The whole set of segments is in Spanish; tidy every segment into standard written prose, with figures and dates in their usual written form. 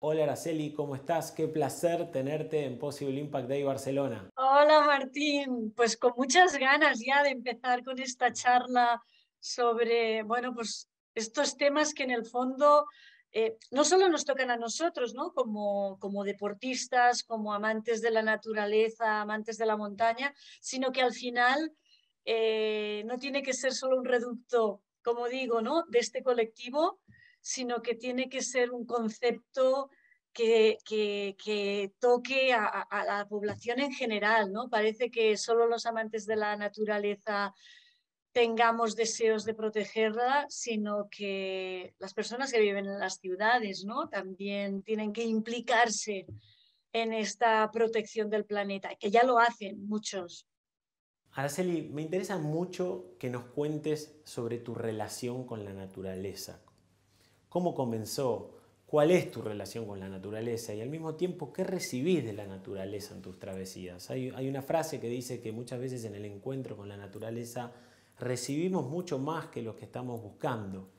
Hola Araceli, ¿cómo estás? Qué placer tenerte en Possible Impact Day Barcelona. Hola Martín, pues con muchas ganas ya de empezar con esta charla sobre, bueno, pues estos temas que en el fondo no solo nos tocan a nosotros, ¿no? Como deportistas, como amantes de la naturaleza, amantes de la montaña, sino que al final no tiene que ser solo un reducto, como digo, ¿no? De este colectivo, sino que tiene que ser un concepto que toque a la población en general, ¿no? Parece que solo los amantes de la naturaleza tengamos deseos de protegerla, sino que las personas que viven en las ciudades, ¿no? También tienen que implicarse en esta protección del planeta, que ya lo hacen muchos. Araceli, me interesa mucho que nos cuentes sobre tu relación con la naturaleza. ¿Cómo comenzó? ¿Cuál es tu relación con la naturaleza? Y al mismo tiempo, ¿qué recibís de la naturaleza en tus travesías? Hay una frase que dice que muchas veces en el encuentro con la naturaleza recibimos mucho más que lo que estamos buscando.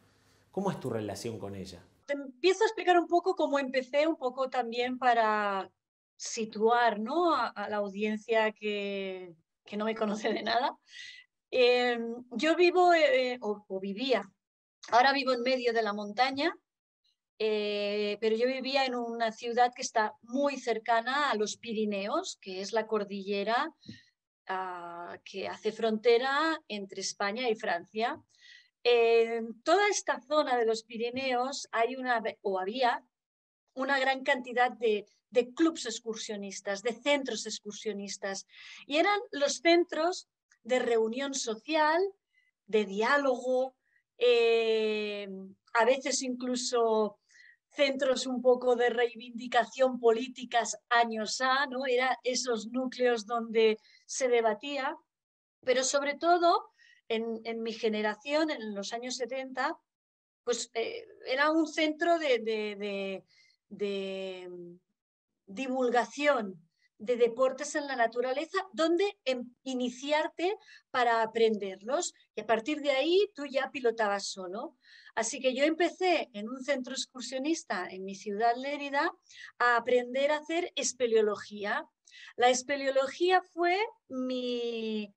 ¿Cómo es tu relación con ella? Te empiezo a explicar un poco cómo empecé, un poco también para situar, ¿no? A la audiencia que no me conoce de nada. Eh, yo vivo o vivía, ahora vivo en medio de la montaña, pero yo vivía en una ciudad que está muy cercana a los Pirineos, que es la cordillera que hace frontera entre España y Francia. En toda esta zona de los Pirineos hay o había una gran cantidad de clubs excursionistas, de centros excursionistas, y eran los centros de reunión social, de diálogo, a veces incluso centros un poco de reivindicación políticas años A, ¿no? Eran esos núcleos donde se debatía, pero sobre todo en mi generación, en los años 70, pues era un centro de divulgación de deportes en la naturaleza donde iniciarte para aprenderlos y a partir de ahí tú ya pilotabas solo. Así que yo empecé en un centro excursionista en mi ciudad Lérida a aprender a hacer espeleología. La espeleología fue mi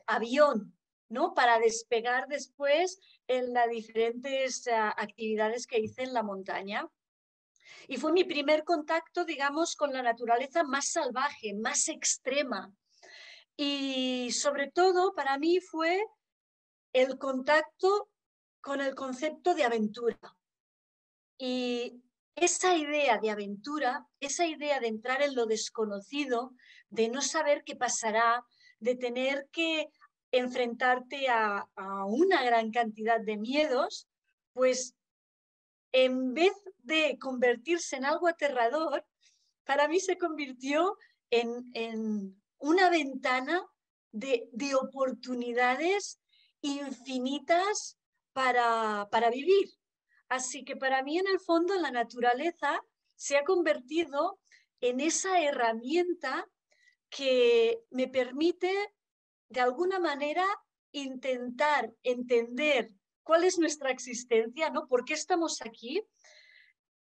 avión, ¿no? Para despegar después en las diferentes actividades que hice en la montaña. Y fue mi primer contacto, digamos, con la naturaleza más salvaje, más extrema. Y sobre todo para mí fue el contacto con el concepto de aventura. Y esa idea de aventura, esa idea de entrar en lo desconocido, de no saber qué pasará, de tener que enfrentarte a una gran cantidad de miedos, pues en vez de convertirse en algo aterrador, para mí se convirtió en una ventana de oportunidades infinitas para vivir. Así que para mí, en el fondo, la naturaleza se ha convertido en esa herramienta que me permite, de alguna manera, intentar entender cuál es nuestra existencia, ¿no? ¿Por qué estamos aquí?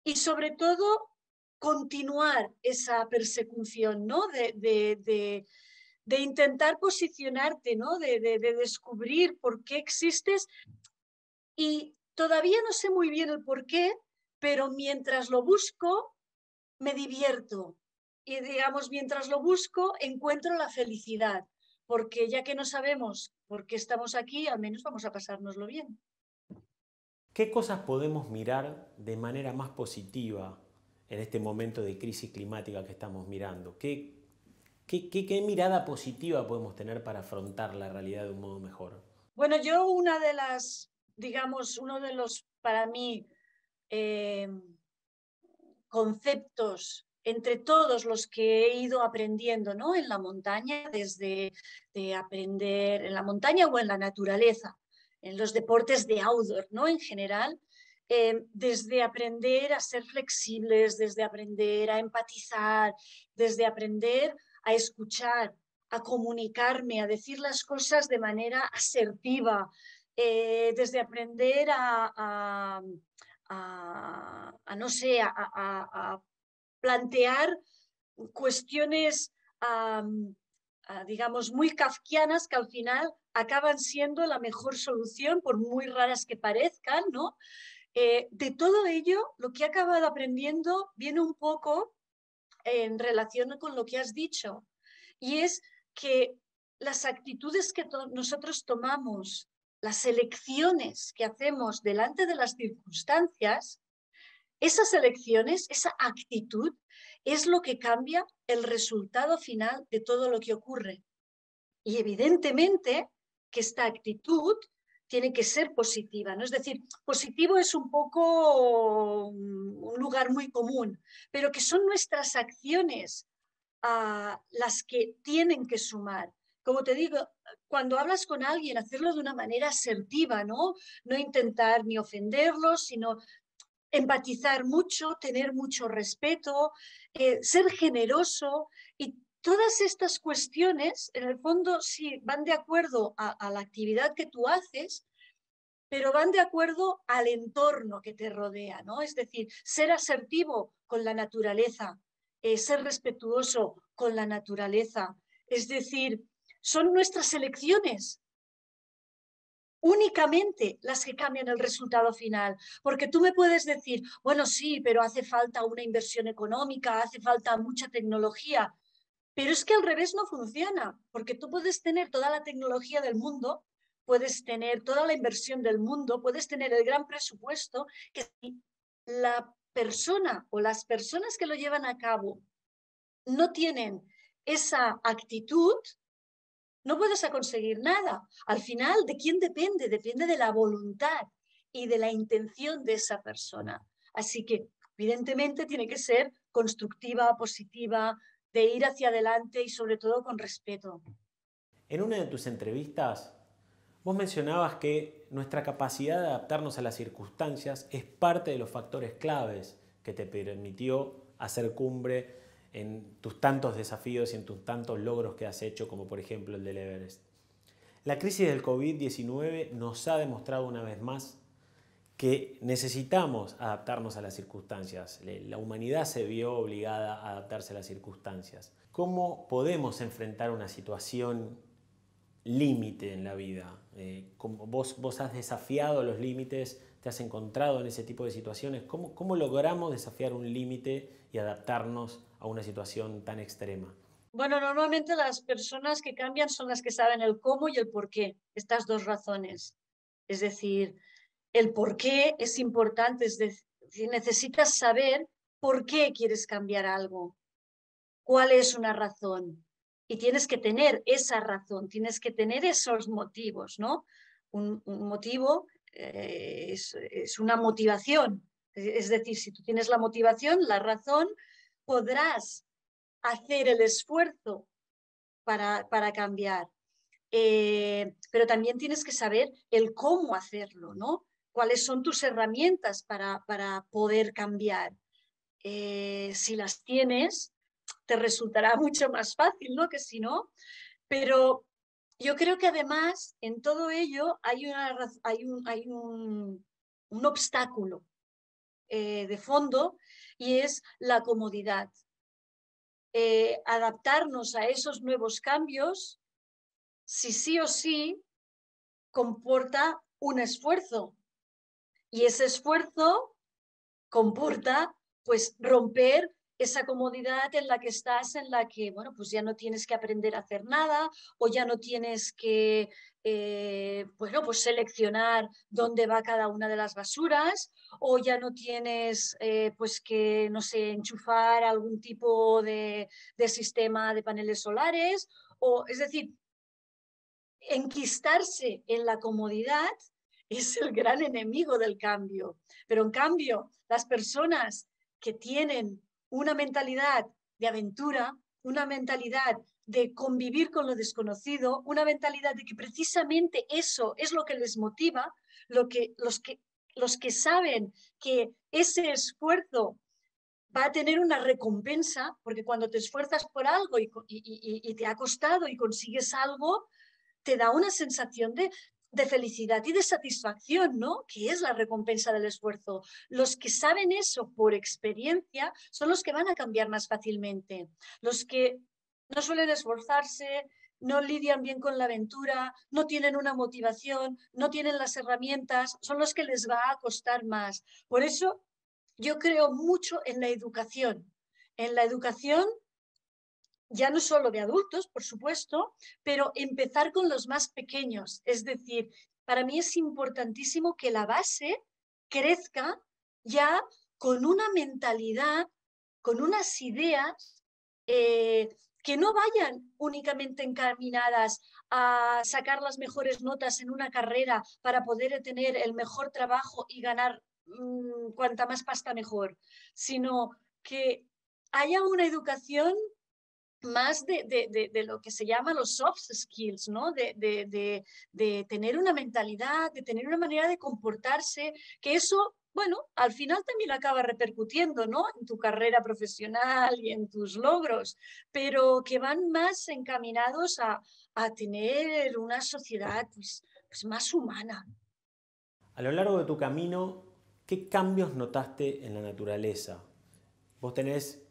Y sobre todo, continuar esa persecución, ¿no? De intentar posicionarte, ¿no? De descubrir por qué existes y todavía no sé muy bien el por qué, pero mientras lo busco, me divierto. Y digamos, mientras lo busco, encuentro la felicidad, porque ya que no sabemos por qué estamos aquí, al menos vamos a pasárnoslo bien. ¿Qué cosas podemos mirar de manera más positiva en este momento de crisis climática que estamos mirando? ¿Qué mirada positiva podemos tener para afrontar la realidad de un modo mejor? Bueno, yo una de las, digamos, uno de los, para mí, eh, conceptos entre todos los que he ido aprendiendo, ¿no? En la montaña, desde de aprender en la montaña o en la naturaleza, en los deportes de outdoor, ¿no? En general, desde aprender a ser flexibles, desde aprender a empatizar, desde aprender a escuchar, a comunicarme, a decir las cosas de manera asertiva, desde aprender no sé, a plantear cuestiones, digamos, muy kafkianas que al final acaban siendo la mejor solución, por muy raras que parezcan, ¿no? De todo ello, lo que he acabado aprendiendo viene un poco en relación con lo que has dicho, y es que las actitudes que nosotros tomamos, las elecciones que hacemos delante de las circunstancias, esas elecciones, esa actitud, es lo que cambia el resultado final de todo lo que ocurre. Y evidentemente que esta actitud tiene que ser positiva, ¿no? Es decir, positivo es un poco un lugar muy común, pero que son nuestras acciones las que tienen que sumar. Como te digo, cuando hablas con alguien, hacerlo de una manera asertiva, ¿no? No intentar ni ofenderlos, sino empatizar mucho, tener mucho respeto, ser generoso, y todas estas cuestiones, en el fondo, sí van de acuerdo a la actividad que tú haces, pero van de acuerdo al entorno que te rodea, ¿no? Es decir, ser asertivo con la naturaleza, ser respetuoso con la naturaleza. Es decir, son nuestras elecciones únicamente las que cambian el resultado final. Porque tú me puedes decir, bueno, sí, pero hace falta una inversión económica, hace falta mucha tecnología. Pero es que al revés no funciona, porque tú puedes tener toda la tecnología del mundo, puedes tener toda la inversión del mundo, puedes tener el gran presupuesto, que si la persona o las personas que lo llevan a cabo no tienen esa actitud, no puedes conseguir nada. Al final, ¿de quién depende? Depende de la voluntad y de la intención de esa persona. Así que, evidentemente, tiene que ser constructiva, positiva, de ir hacia adelante y sobre todo con respeto. En una de tus entrevistas, vos mencionabas que nuestra capacidad de adaptarnos a las circunstancias es parte de los factores claves que te permitió hacer cumbre en tus tantos desafíos y en tus tantos logros que has hecho, como por ejemplo el del Everest. La crisis del COVID-19 nos ha demostrado una vez más que necesitamos adaptarnos a las circunstancias. La humanidad se vio obligada a adaptarse a las circunstancias. ¿Cómo podemos enfrentar una situación límite en la vida? Vos has desafiado los límites, te has encontrado en ese tipo de situaciones. ¿Cómo logramos desafiar un límite y adaptarnos a una situación tan extrema? Bueno, normalmente las personas que cambian son las que saben el cómo y el por qué, estas dos razones. Es decir, el por qué es importante, es decir, necesitas saber por qué quieres cambiar algo, cuál es una razón. Y tienes que tener esa razón, tienes que tener esos motivos, ¿no? Un motivo es una motivación. Es decir, si tú tienes la motivación, la razón, podrás hacer el esfuerzo para cambiar. Pero también tienes que saber el cómo hacerlo, ¿no? Cuáles son tus herramientas para poder cambiar. Si las tienes, te resultará mucho más fácil, ¿no? Que si no. Pero yo creo que además en todo ello hay un obstáculo de fondo, y es la comodidad. Adaptarnos a esos nuevos cambios, si sí o sí, comporta un esfuerzo. Y ese esfuerzo comporta, pues, romper esa comodidad en la que estás, en la que, bueno, pues ya no tienes que aprender a hacer nada, o ya no tienes que, bueno, pues seleccionar dónde va cada una de las basuras, o ya no tienes, pues que, no sé, enchufar algún tipo de sistema de paneles solares, o, es decir, enquistarse en la comodidad es el gran enemigo del cambio. Pero en cambio, las personas que tienen una mentalidad de aventura, una mentalidad de convivir con lo desconocido, una mentalidad de que precisamente eso es lo que les motiva, los que saben que ese esfuerzo va a tener una recompensa, porque cuando te esfuerzas por algo y te ha costado y consigues algo, te da una sensación de felicidad y de satisfacción, ¿no? Que es la recompensa del esfuerzo. Los que saben eso por experiencia son los que van a cambiar más fácilmente. Los que no suelen esforzarse, no lidian bien con la aventura, no tienen una motivación, no tienen las herramientas, son los que les va a costar más. Por eso yo creo mucho en la educación. En la educación ya no solo de adultos, por supuesto, pero empezar con los más pequeños. Es decir, para mí es importantísimo que la base crezca ya con una mentalidad, con unas ideas que no vayan únicamente encaminadas a sacar las mejores notas en una carrera para poder tener el mejor trabajo y ganar cuanta más pasta mejor, sino que haya una educación más de lo que se llama los soft skills, ¿no? De tener una mentalidad, de tener una manera de comportarse, que eso, bueno, al final también acaba repercutiendo, ¿no? En tu carrera profesional y en tus logros, pero que van más encaminados a tener una sociedad pues más humana. A lo largo de tu camino, ¿qué cambios notaste en la naturaleza? Vos tenés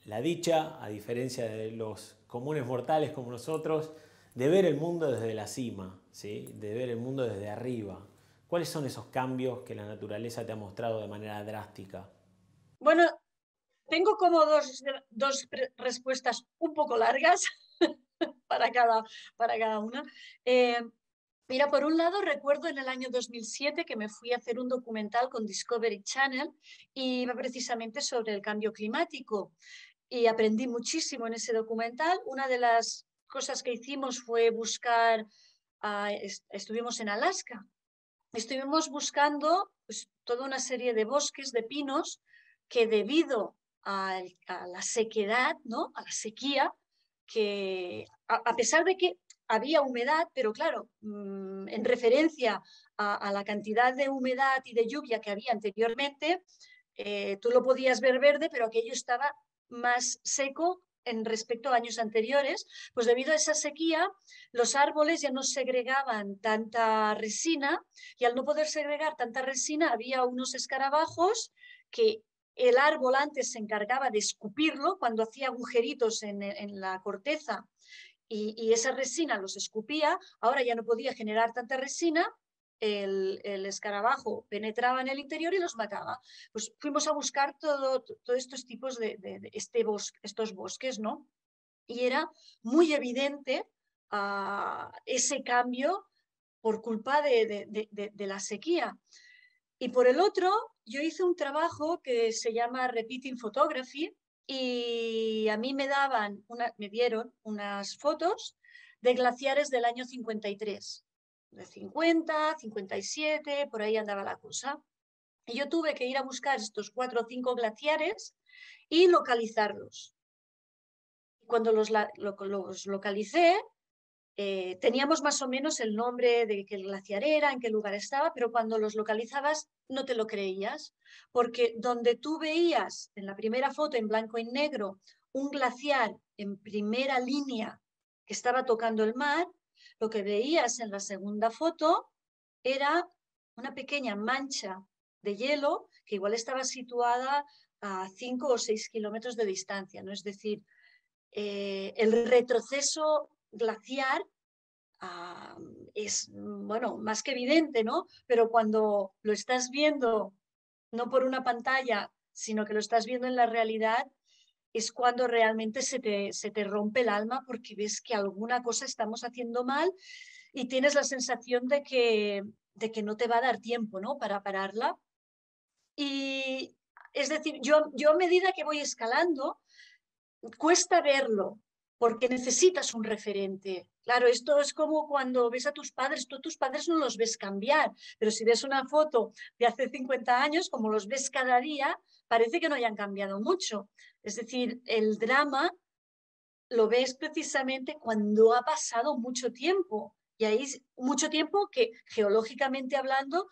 la dicha, a diferencia de los comunes mortales como nosotros, de ver el mundo desde la cima, ¿sí? De ver el mundo desde arriba. ¿Cuáles son esos cambios que la naturaleza te ha mostrado de manera drástica? Bueno, tengo como dos respuestas un poco largas para cada una. Mira, por un lado recuerdo en el año 2007 que me fui a hacer un documental con Discovery Channel y iba precisamente sobre el cambio climático y aprendí muchísimo en ese documental. Una de las cosas que hicimos fue buscar, estuvimos en Alaska, estuvimos buscando pues, toda una serie de bosques de pinos que debido a la sequedad, ¿no? A la sequía, que a pesar de que había humedad, pero claro, en referencia a la cantidad de humedad y de lluvia que había anteriormente, tú lo podías ver verde, pero aquello estaba más seco en respecto a años anteriores, pues debido a esa sequía, los árboles ya no segregaban tanta resina y al no poder segregar tanta resina, había unos escarabajos que el árbol antes se encargaba de escupirlo cuando hacía agujeritos en la corteza y esa resina los escupía, ahora ya no podía generar tanta resina, el escarabajo penetraba en el interior y los mataba. Pues fuimos a buscar todos estos tipos estos bosques, ¿no? Y era muy evidente ese cambio por culpa de la sequía. Y por el otro, yo hice un trabajo que se llama Repeating Photography y a mí me dieron unas fotos de glaciares del año 53, de 50, 57, por ahí andaba la cosa. Y yo tuve que ir a buscar estos 4 o 5 glaciares y localizarlos. Cuando los localicé, teníamos más o menos el nombre de qué glaciar era, en qué lugar estaba, pero cuando los localizabas no te lo creías, porque donde tú veías en la primera foto en blanco y negro un glaciar en primera línea que estaba tocando el mar, lo que veías en la segunda foto era una pequeña mancha de hielo que igual estaba situada a 5 o 6 kilómetros de distancia, ¿no? Es decir, el retroceso glaciar es, bueno, más que evidente, ¿no? Pero cuando lo estás viendo, no por una pantalla, sino que lo estás viendo en la realidad, es cuando realmente se te rompe el alma porque ves que alguna cosa estamos haciendo mal y tienes la sensación de que no te va a dar tiempo, ¿no? Para pararla. Y es decir, yo a medida que voy escalando, cuesta verlo porque necesitas un referente. Claro, esto es como cuando ves a tus padres, tú a tus padres no los ves cambiar, pero si ves una foto de hace 50 años, como los ves cada día, parece que no hayan cambiado mucho. Es decir, el drama lo ves precisamente cuando ha pasado mucho tiempo. Y ahí mucho tiempo que geológicamente hablando,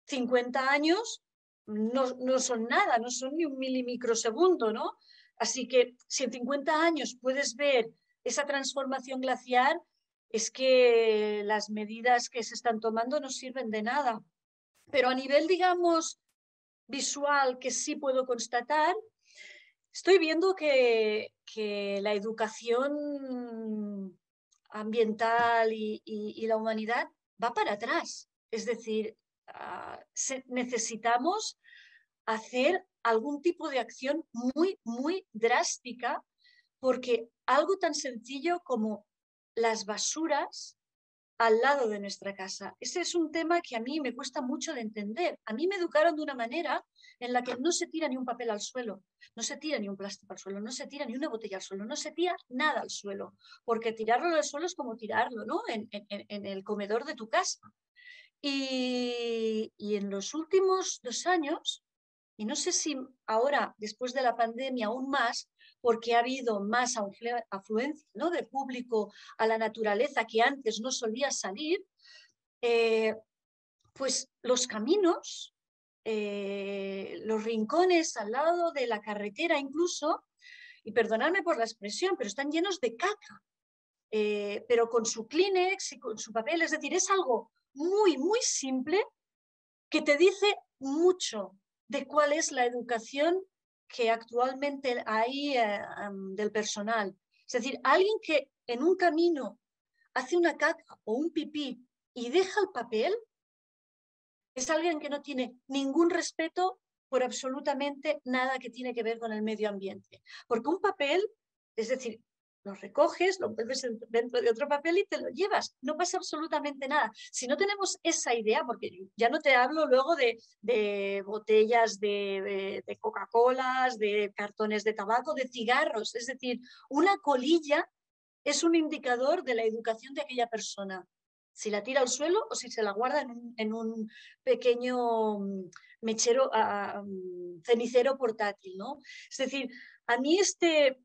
50 años no son nada, no son ni un milimicrosegundo, ¿no? Así que si en 50 años puedes ver esa transformación glaciar, es que las medidas que se están tomando no sirven de nada. Pero a nivel, digamos, visual, que sí puedo constatar, estoy viendo que la educación ambiental y la humanidad va para atrás. Es decir, necesitamos hacer algún tipo de acción muy, muy drástica, porque algo tan sencillo como las basuras al lado de nuestra casa. Ese es un tema que a mí me cuesta mucho de entender. A mí me educaron de una manera en la que no se tira ni un papel al suelo, no se tira ni un plástico al suelo, no se tira ni una botella al suelo, no se tira nada al suelo, porque tirarlo al suelo es como tirarlo, ¿no? En el comedor de tu casa. Y en los últimos 2 años, y no sé si ahora, después de la pandemia, aún más, porque ha habido más afluencia, ¿no?, de público a la naturaleza que antes no solía salir, eh, pues los caminos, los rincones al lado de la carretera incluso, y perdonadme por la expresión, pero están llenos de caca, pero con su Kleenex y con su papel. Es decir, es algo muy, muy simple que te dice mucho de cuál es la educación que actualmente hay del personal. Es decir, alguien que en un camino hace una caca o un pipí y deja el papel, es alguien que no tiene ningún respeto por absolutamente nada que tiene que ver con el medio ambiente. Porque un papel, es decir, lo recoges, lo envuelves dentro de otro papel y te lo llevas. No pasa absolutamente nada. Si no tenemos esa idea, porque ya no te hablo luego de botellas de Coca-Colas, de cartones de tabaco, de cigarros. Es decir, una colilla es un indicador de la educación de aquella persona. Si la tira al suelo o si se la guarda en un pequeño mechero, cenicero portátil, ¿no? Es decir, a mí este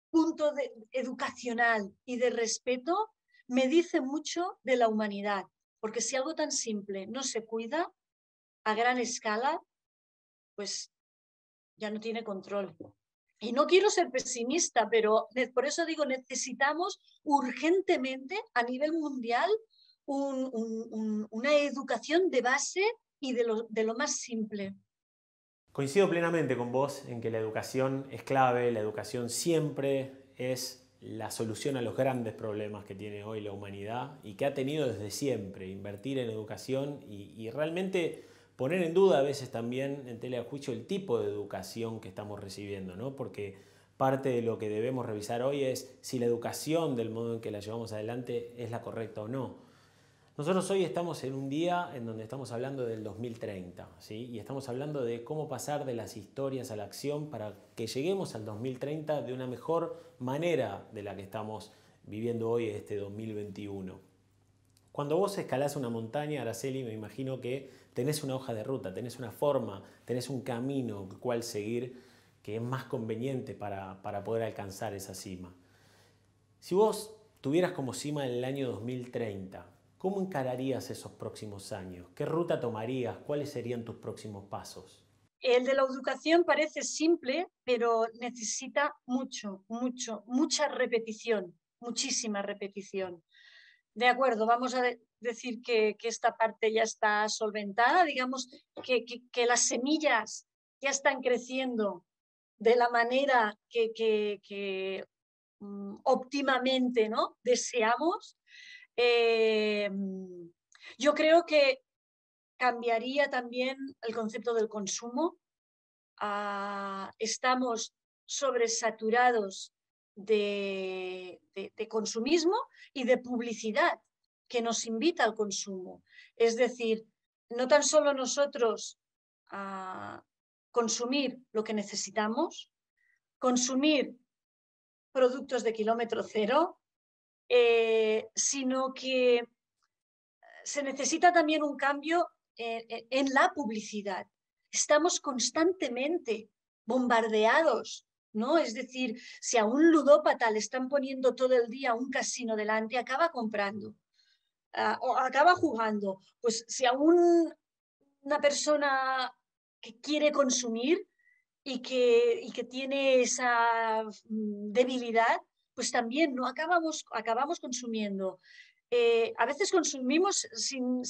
punto educacional y de respeto me dice mucho de la humanidad, porque si algo tan simple no se cuida a gran escala, pues ya no tiene control. Y no quiero ser pesimista, pero por eso digo, necesitamos urgentemente a nivel mundial una educación de base y de lo más simple. Coincido plenamente con vos en que la educación es clave, la educación siempre es la solución a los grandes problemas que tiene hoy la humanidad y que ha tenido desde siempre. Invertir en educación y realmente poner en duda a veces también en tela de juicio el tipo de educación que estamos recibiendo, ¿no? Porque parte de lo que debemos revisar hoy es si la educación del modo en que la llevamos adelante es la correcta o no. Nosotros hoy estamos en un día en donde estamos hablando del 2030, ¿sí? Y estamos hablando de cómo pasar de las historias a la acción para que lleguemos al 2030 de una mejor manera de la que estamos viviendo hoy este 2021. Cuando vos escalás una montaña, Araceli, me imagino que tenés una hoja de ruta, tenés una forma, tenés un camino el cual seguir que es más conveniente para poder alcanzar esa cima. Si vos tuvieras como cima el año 2030, ¿cómo encararías esos próximos años? ¿Qué ruta tomarías? ¿Cuáles serían tus próximos pasos? El de la educación parece simple, pero necesita mucha repetición, muchísima repetición. De acuerdo, vamos a decir que esta parte ya está solventada, digamos que las semillas ya están creciendo de la manera que óptimamente, ¿no?, deseamos. Yo creo que cambiaría también el concepto del consumo. Estamos sobresaturados de consumismo y de publicidad que nos invita al consumo. Es decir, no tan solo nosotros consumir lo que necesitamos, consumir productos de kilómetro cero, sino que se necesita también un cambio en la publicidad. Estamos constantemente bombardeados, ¿no? Es decir, si a un ludópata le están poniendo todo el día un casino delante, acaba comprando, o acaba jugando. Pues si a una persona que quiere consumir y que tiene esa debilidad, pues también no acabamos consumiendo. A veces consumimos sin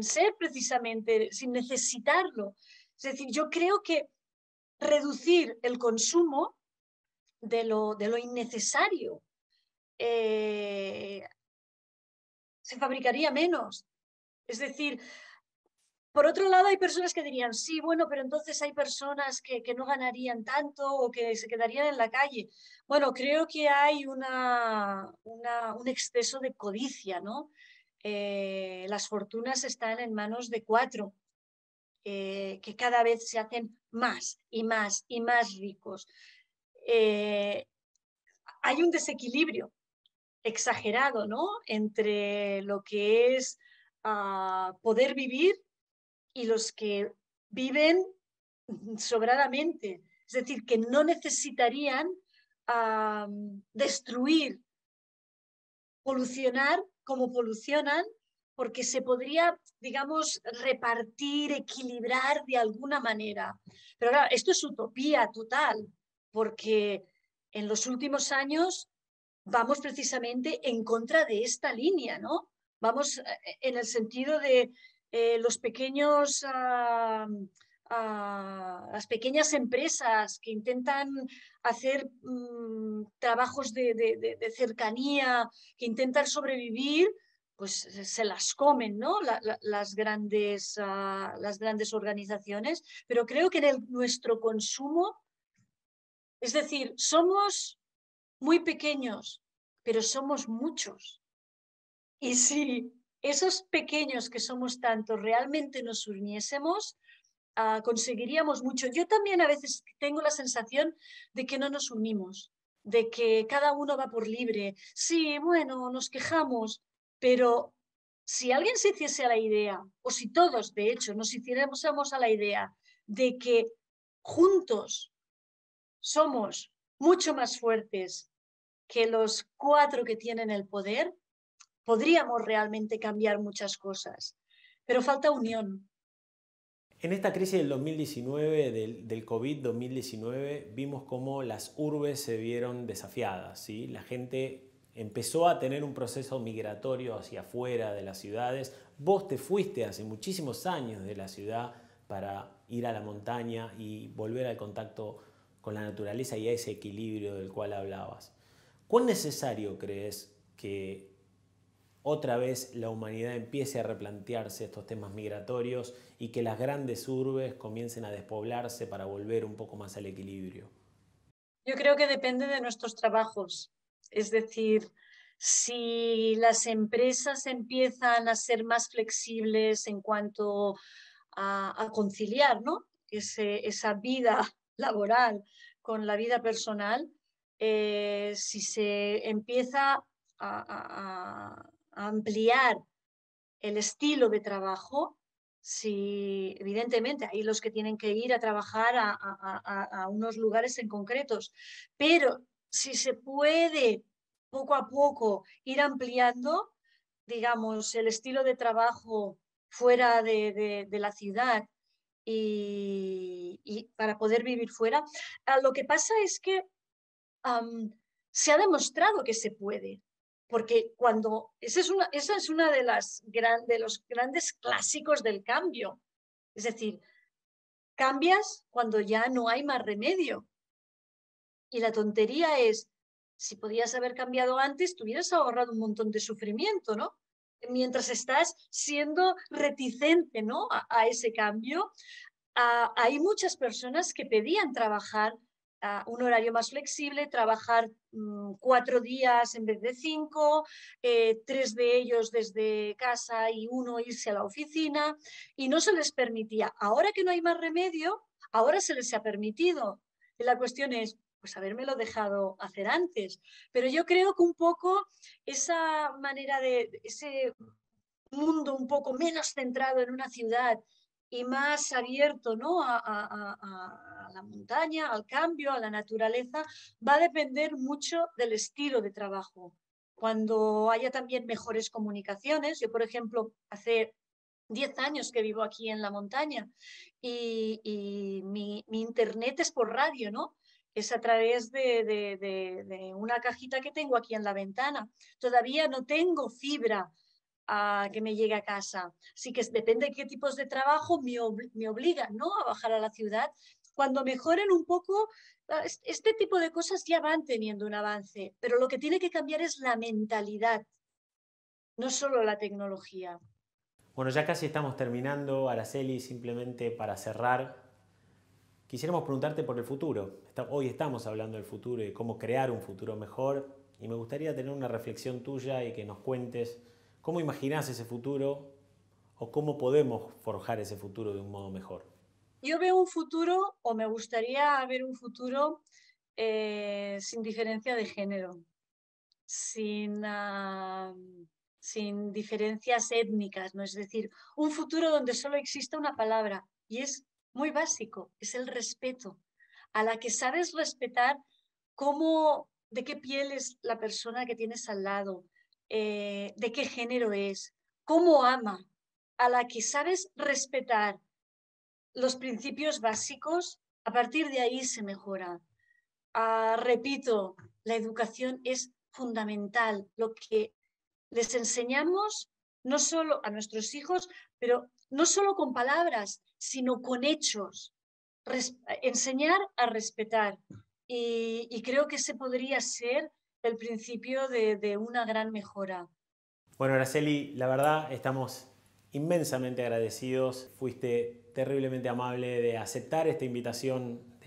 ser precisamente, sin necesitarlo. Es decir, yo creo que reducir el consumo de lo innecesario se fabricaría menos. Es decir, por otro lado, hay personas que dirían, sí, bueno, pero entonces hay personas que no ganarían tanto o que se quedarían en la calle. Bueno, creo que hay un exceso de codicia, ¿no? Las fortunas están en manos de 4, que cada vez se hacen más y más y más ricos. Hay un desequilibrio exagerado, ¿no? Entre lo que es poder vivir y los que viven sobradamente. Es decir, que no necesitarían destruir, polucionar como polucionan, porque se podría, digamos, repartir, equilibrar de alguna manera. Pero claro, esto es utopía total, porque en los últimos años vamos precisamente en contra de esta línea, ¿no? Vamos en el sentido de los pequeños, las pequeñas empresas que intentan hacer trabajos de cercanía, que intentan sobrevivir, pues se las comen, ¿no? Las grandes organizaciones. Pero creo que en nuestro consumo, es decir, somos muy pequeños, pero somos muchos. Y si esos pequeños que somos tantos realmente nos uniésemos, conseguiríamos mucho. Yo también a veces tengo la sensación de que no nos unimos, de que cada uno va por libre. Sí, bueno, nos quejamos, pero si alguien se hiciese a la idea, o si todos, de hecho, nos hiciéramos a la idea de que juntos somos mucho más fuertes que los 4 que tienen el poder, podríamos realmente cambiar muchas cosas. Pero falta unión. En esta crisis del 2019, del COVID-2019, vimos cómo las urbes se vieron desafiadas, ¿sí? La gente empezó a tener un proceso migratorio hacia afuera de las ciudades. Vos te fuiste hace muchísimos años de la ciudad para ir a la montaña y volver al contacto con la naturaleza y a ese equilibrio del cual hablabas. ¿Cuán necesario crees que otra vez la humanidad empiece a replantearse estos temas migratorios y que las grandes urbes comiencen a despoblarse para volver un poco más al equilibrio? Yo creo que depende de nuestros trabajos. Es decir, si las empresas empiezan a ser más flexibles en cuanto a conciliar, ¿no? Esa vida laboral con la vida personal, si se empieza a ampliar el estilo de trabajo, si evidentemente hay los que tienen que ir a trabajar a unos lugares en concretos, pero si se puede poco a poco ir ampliando, digamos, el estilo de trabajo fuera de la ciudad y para poder vivir fuera, lo que pasa es que se ha demostrado que se puede. Porque cuando, esa es una de los grandes clásicos del cambio. Es decir, cambias cuando ya no hay más remedio. Y la tontería es, si podías haber cambiado antes, te hubieras ahorrado un montón de sufrimiento, ¿no? Mientras estás siendo reticente, ¿no? a ese cambio, hay muchas personas que pedían trabajar un horario más flexible, trabajar 4 días en vez de 5, 3 de ellos desde casa y 1 irse a la oficina, y no se les permitía. Ahora que no hay más remedio, ahora se les ha permitido. Y la cuestión es, pues habérmelo dejado hacer antes. Pero yo creo que un poco esa manera ese mundo un poco menos centrado en una ciudad y más abierto, ¿no? a la montaña, al cambio, a la naturaleza, va a depender mucho del estilo de trabajo. Cuando haya también mejores comunicaciones, yo por ejemplo, hace 10 años que vivo aquí en la montaña y mi internet es por radio, ¿no? es a través de una cajita que tengo aquí en la ventana. Todavía no tengo fibra que me llegue a casa. Así que depende de qué tipos de trabajo me obligan, ¿no?, a bajar a la ciudad. Cuando mejoren un poco, este tipo de cosas ya van teniendo un avance, pero lo que tiene que cambiar es la mentalidad, no solo la tecnología. Bueno, ya casi estamos terminando, Araceli, simplemente para cerrar, quisiéramos preguntarte por el futuro. Hoy estamos hablando del futuro y de cómo crear un futuro mejor, y me gustaría tener una reflexión tuya y que nos cuentes cómo imaginás ese futuro o cómo podemos forjar ese futuro de un modo mejor. Yo veo un futuro, o me gustaría ver un futuro sin diferencia de género, sin, sin diferencias étnicas, ¿no? Es decir, un futuro donde solo exista una palabra y es muy básico, es el respeto, a la que sabes respetar cómo, de qué piel es la persona que tienes al lado, de qué género es, cómo ama, a la que sabes respetar los principios básicos, a partir de ahí se mejora. Repito, la educación es fundamental. Lo que les enseñamos, no solo a nuestros hijos, pero no solo con palabras, sino con hechos. Enseñar a respetar. Y creo que ese podría ser el principio de una gran mejora. Bueno, Araceli, la verdad estamos inmensamente agradecidos. Fuiste terriblemente amable de aceptar esta invitación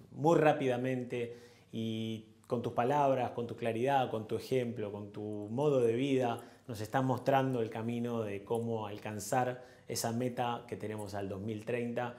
muy rápidamente y con tus palabras, con tu claridad, con tu ejemplo, con tu modo de vida, nos estás mostrando el camino de cómo alcanzar esa meta que tenemos al 2030.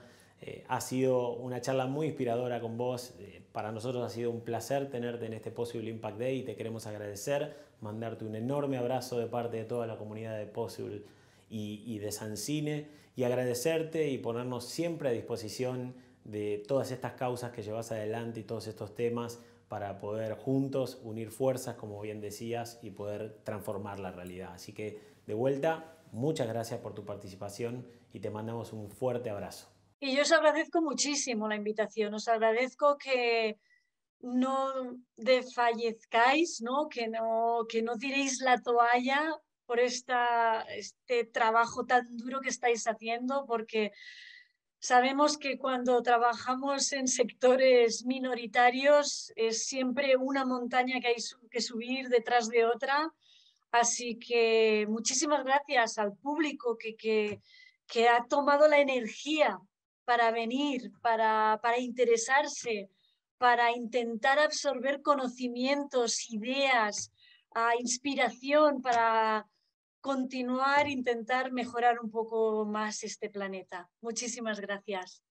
Ha sido una charla muy inspiradora con vos. Para nosotros ha sido un placer tenerte en este Possible Impact Day y te queremos agradecer, mandarte un enorme abrazo de parte de toda la comunidad de Possible y de Sancine, y agradecerte y ponernos siempre a disposición de todas estas causas que llevas adelante y todos estos temas para poder juntos unir fuerzas, como bien decías, y poder transformar la realidad. Así que, de vuelta, muchas gracias por tu participación y te mandamos un fuerte abrazo. Y yo os agradezco muchísimo la invitación, os agradezco que no desfallezcáis, ¿no? Que no tiréis la toalla por este trabajo tan duro que estáis haciendo, porque sabemos que cuando trabajamos en sectores minoritarios es siempre una montaña que hay que subir detrás de otra. Así que muchísimas gracias al público que ha tomado la energía para venir, para interesarse, para intentar absorber conocimientos, ideas, inspiración, para continuar, intentar mejorar un poco más este planeta. Muchísimas gracias.